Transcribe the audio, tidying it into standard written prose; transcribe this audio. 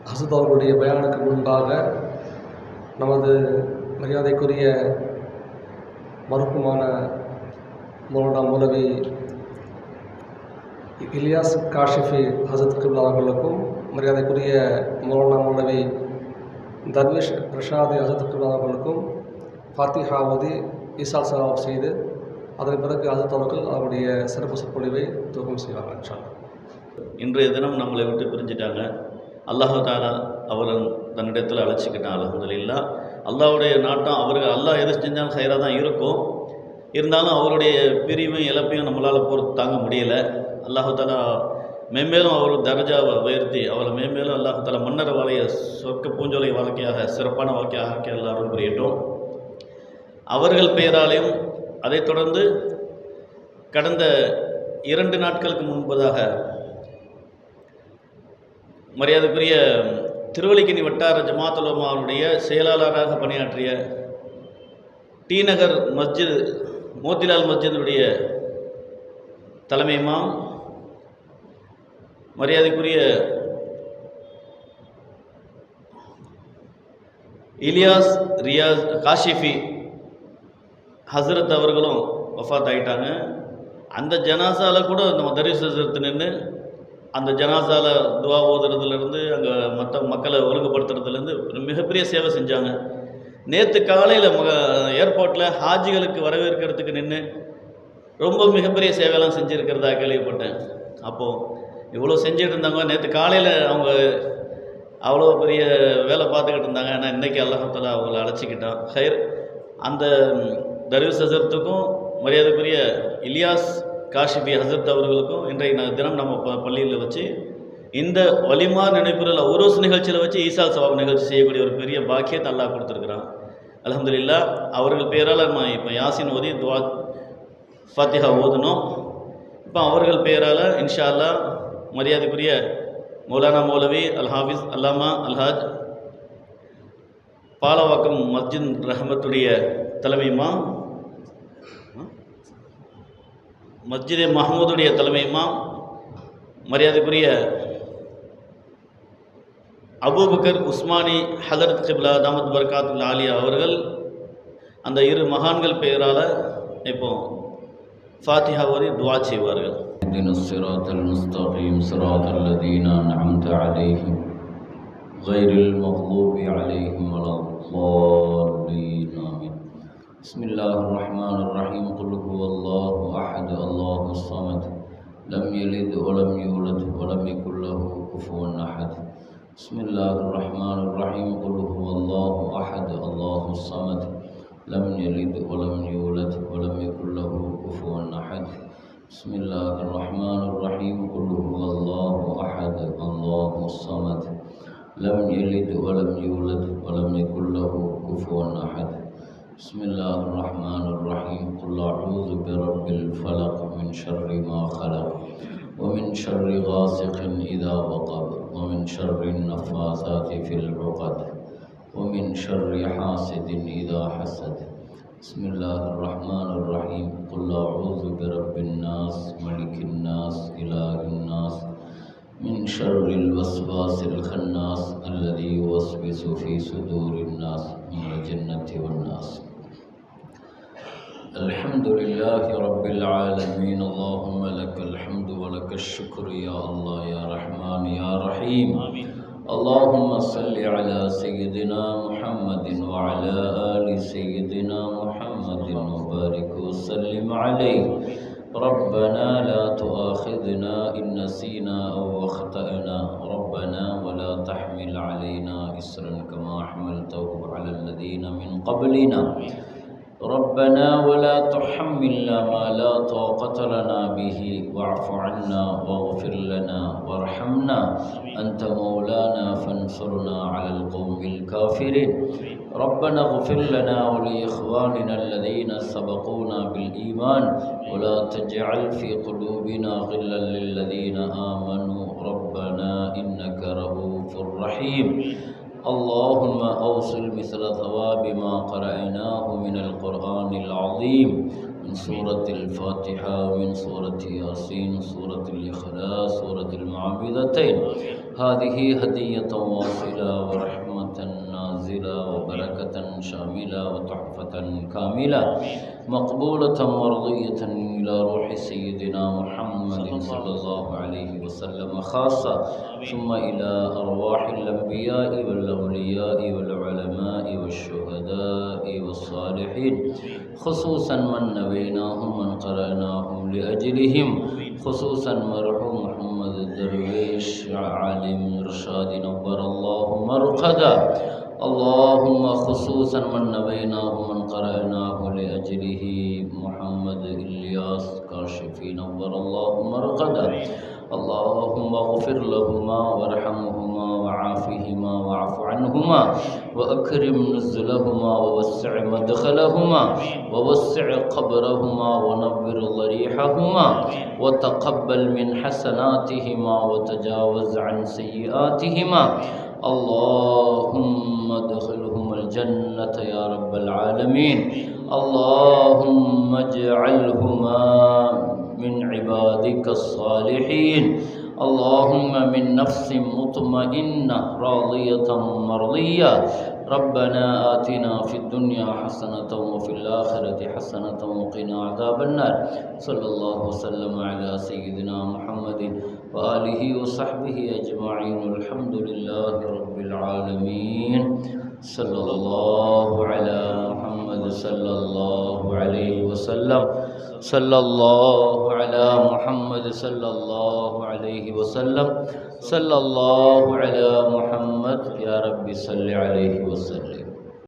ஹசரத் அவர்களுடைய பயானுக்கு முன்பாக நமது மரியாதைக்குரிய மருத்துவமான மௌலானா மௌலவி இலியாஸ் காஷிஃபி ஹசரத் கிப்லா அவர்களுக்கும் மரியாதைக்குரிய மௌலானா மௌலவி தர்விஷ் பிரஷாதி ஹசரத் கிப்லா அவர்களுக்கும் ஃபாத்திஹா ஓதி ஈசால் சவாப் செய்து அதன் பிறகு ஹசரத் அவர்கள் அவருடைய சிறப்பு சொற்பொழிவை துவக்கம் செய்வாங்க இன்ஷா அல்லாஹ். இன்றைய தினம் நம்மளை விட்டு பிரிஞ்சிட்டாங்க. அல்லாஹ் தாலா அவரை தன்னிடத்தில் அழைச்சிக்கிட்டான். அல்ஹம்துலில்லாஹ். அல்லாஹ்வுடைய நாட்டம் அவர்கள் அல்லாஹ் எது செஞ்சாலும் ஹைராக தான் இருக்கும். இருந்தாலும் அவருடைய பிரிவும் இழப்பையும் நம்மளால் பொறுத்து தாங்க முடியலை. அல்லாஹ் தாலா மேம்மேலும் அவர் தர்ஜாவை உயர்த்தி அவரை மேம்மேலும் அல்லாஹ் தாலா மன்னர் வாழைய சொர்க்க பூஞ்சோலை வாழ்க்கையாக சிறப்பான வாழ்க்கையாக ஆக்கி எல்லாரும் புரியட்டும். அவர்கள் பெயராலையும் அதைத் தொடர்ந்து கடந்த 2 நாட்களுக்கு முன்பதாக மரியாதைக்குரிய திருவல்லிக்கேணி வட்டார ஜமாத் உலமாவுடைய செயலாளராக பணியாற்றிய டி நகர் மஸ்ஜித் மோத்திலால் மஸ்ஜிதுடைய தலைமை இமாம் மரியாதைக்குரிய இலியாஸ் ரியாஸ் காஷிஃபி ஹசரத் அவர்களும் வஃபாத் ஆகிட்டாங்க. அந்த ஜனாசாவில் கூட நம்ம தர்வீஸ் ஹசரத் நின்று அந்த ஜனாசாவில் துவா ஓதுறதுலேருந்து அங்கே மற்ற மக்களை ஒழுங்குபடுத்துறதுலேருந்து ஒரு மிகப்பெரிய சேவை செஞ்சாங்க. நேற்று காலையில் ஏர்போர்ட்டில் ஹாஜிகளுக்கு வரவேற்கிறதுக்கு நின்று ரொம்ப மிகப்பெரிய சேவையெல்லாம் செஞ்சுருக்கிறதா கேள்விப்பட்டேன். அப்போது இவ்வளோ செஞ்சுட்டு இருந்தாங்க. நேற்று காலையில் அவங்க அவ்வளோ பெரிய வேலை பார்த்துக்கிட்டு இருந்தாங்க. ஆனால் இன்றைக்கி அல்லாஹ் தஆலா அவங்கள அழைச்சிக்கிட்டான். ஹைர் அந்த தர்வீஸ் ஹசரத்துக்கும் மரியாதைக்குரிய இலியாஸ் காஷிஃபி ஹசரத் அவர்களுக்கும் இன்றைய தினம் நம்ம பள்ளியில் வச்சு இந்த வலிமா நினைப்புல உருஸ் நிகழ்ச்சியில் வச்சு ஈசால் சவாப் நிகழ்ச்சி செய்யக்கூடிய ஒரு பெரிய பாக்கியத்தை அல்லாஹ் கொடுத்துருக்குறான். அல்ஹம்துலில்லாஹ். அவர்கள் பேரால் நம்ம இப்போ யாசின் ஓதி துவா ஃபாத்திஹா ஓதணும். இப்போ அவர்கள் பேரால் இன்ஷா அல்லாஹ் மரியாதைக்குரிய மௌலானா மௌலவி அல் ஹாஃபிஸ் அல்லாமா அல்ஹாஜ் பாலவாக்கம் மஸ்ஜித் ரஹமத்துடைய தலைமைமா மஸ்ஜித் மஹமூதுடைய தலைமைமா மரியாதைக்குரிய அபூபக்கர் உஸ்மானி ஹதரத் கிப்லா தாமத் பர்காத்துல் ஆலியா அவர்கள் அந்த 2 மகான்கள் பெயரால் இப்போ ஃபாத்திஹா ஓதி துவா செய்வார்கள். اهدنا الصراط المستقيم صراط الذين أنعمت عليهم غير المغضوب عليهم ولا الضالين آمين. بسم الله الرحمن الرحيم. قل هو الله أحد الله الصمد لم يلد ولم يولد ولم يكن له كفوا أحد. بسم الله الرحمن الرحيم. قل هو الله أحد الله الصمد لم يلد ولم يولد ولم يكن له كفوا أحد. بسم الله الرحمن الرحيم. قل هو الله أحد الله الصمد لم يلد ولم يولد ولم يكن له كفوا أحد. بسم الله الرحمن الرحيم. قل أعوذ برب الفلق من شر ما خلق ومن شر غاسق إذا وقب ومن شر النفاثات في العقد ومن شر حاسد إذا حسد. بسم الله الرحمن الرحيم. قل أعوذ برب الناس ملك الناس إله الناس من شر الوسواس الخناس الذي يوسوس في صدور الناس من الجنة والناس. الحمد لله رب العالمين. اللهم لك الحمد ولك الشكر يا الله يا رحمن يا رحيم. اللهم صل على سيدنا محمد وعلى آل سيدنا محمد وبارك وسلم عليه. ربنا لا تؤاخذنا إن نسينا أو أخطأنا ربنا ولا تحمل علينا إصرا كما حملته على الذين من قبلنا ربنا ولا تحملنا ما لا طاقة لنا به واعف عنا واغفر لنا وارحمنا أنت مولانا فانصرنا على القوم الكافرين. ربنا اغفر لنا ولإخواننا الذين سبقونا بالإيمان ولا تجعل في قلوبنا غلا للذين آمنوا ربنا إنك رؤوف رحيم. اللهم أوصل مثل ثواب ما قرأناه من القرآن العظيم من سورة الفاتحة ومن سورة ياسين سورة الإخلاص سورة المعوذتين. هذه هدية واصلة ورحمة نازلة وبركة شاملة وتحفة كاملة مقبولة مرضية إلى روح سيدنا محمد صلى الله عليه وسلم خاصة، ثم إلى أرواح الأنبياء والأولياء والعلماء والشهداء والصالحين، خصوصا من نبيناهم من قرأناهم لأجلهم، خصوصا مرحوم محمد الدرويش عالم إرشاد نور الله مرقدا. اللهم خصوصا من نبيناه من قرأناه لأجله محمد إلياس كاشفي نور الله مرقدا. اللهم اغفر لهما وارحمهما وعافهما واعف عنهما وأكرم نزلهما ووسع مدخلهما ووسع قبرهما ونور ضريحهما وتقبل من حسناتهما وتجاوز عن سيئاتهما. اللهم ادخلهم الجنة يا رب العالمين. اللهم اجعلهما من عبادك الصالحين. اللهم من نفس مطمئنة راضية مرضية. ربنا آتنا في الدنيا حسنة وفي الآخرة حسنة وقنا عذاب النار. صلى الله وسلم على سيدنا محمد وآله وصحبه أجمعين. الحمد لله رب العالمين. صلى الله على محمد صلى الله عليه وسلم. صلى الله على محمد صلى الله عليه وسلم. صلى الله على محمد. يا رب صل عليه وسلم.